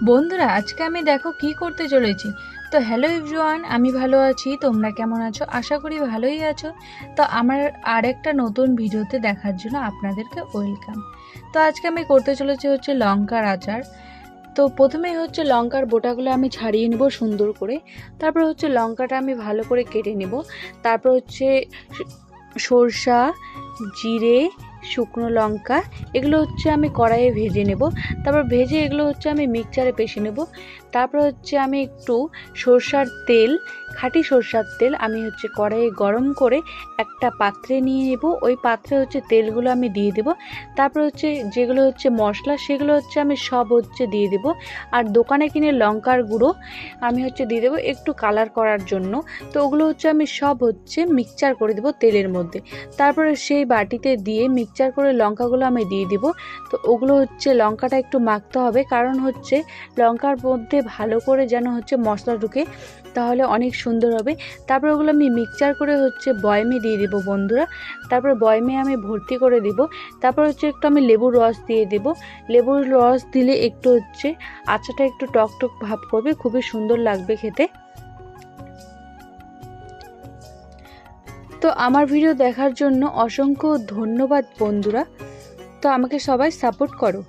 বন্ধুরা আজকে আমি দেখো কি করতে চলেছি। তো হ্যালো এভরিওয়ান, আমি ভালো আছি, তোমরা কেমন আছো? আশা করি ভালোই আছো। তো আমার আরেকটা নতুন ভিডিওতে দেখার জন্য আপনাদেরকে ওয়েলকাম। তো আজকে আমি করতে চলেছি হচ্ছে লঙ্কার আচার। তো প্রথমেই হচ্ছে লঙ্কার বোটাগুলো আমি ছাড়িয়ে নেব সুন্দর করে। তারপর হচ্ছে লঙ্কাটা আমি ভালো করে কেটে নেব। তারপর হচ্ছে সরষা, জিরে, শুকনো লঙ্কা এগুলো হচ্ছে আমি কড়াইয়ে ভেজে নেব। তারপর ভেজে এগুলো হচ্ছে আমি মিক্সচারে পেষে নেব। তারপর হচ্ছে আমি একটু সরষার তেল, খাঁটি সরষার তেল আমি হচ্ছে কড়াইয়ে গরম করে একটা পাত্রে নিয়ে নেব। ওই পাত্রে হচ্ছে তেলগুলো আমি দিয়ে দেব। তারপর হচ্ছে যেগুলো হচ্ছে মশলা সেগুলো হচ্ছে আমি সব হচ্ছে দিয়ে দেব। আর দোকানে কিনে লঙ্কার গুঁড়ো আমি হচ্ছে দিয়ে দেবো একটু কালার করার জন্য। তো ওগুলো হচ্ছে আমি সব হচ্ছে মিক্সচার করে দেবো তেলের মধ্যে। তারপরে সেই বাটিতে দিয়ে মিক্সচার করে লঙ্কাগুলো আমি দিয়ে দিব। তো ওগুলো হচ্ছে লঙ্কাটা একটু মাখতে হবে, কারণ হচ্ছে লঙ্কার মধ্যে ভালো করে যেন হচ্ছে মশলা ঢুকে, তাহলে অনেক সুন্দর হবে। তারপর ওগুলো আমি মিক্সচার করে হচ্ছে বয়মে দিয়ে দেবো বন্ধুরা। তারপর বয়মে আমি ভর্তি করে দিব। তারপর হচ্ছে একটু আমি লেবুর রস দিয়ে দেব। লেবুর রস দিলে একটু হচ্ছে আচারটা একটু টক টক ভাব করবে, খুবই সুন্দর লাগবে খেতে। তো আমার ভিডিও দেখার জন্য অসংখ্য ধন্যবাদ বন্ধুরা। তো আমাকে সবাই সাপোর্ট করো।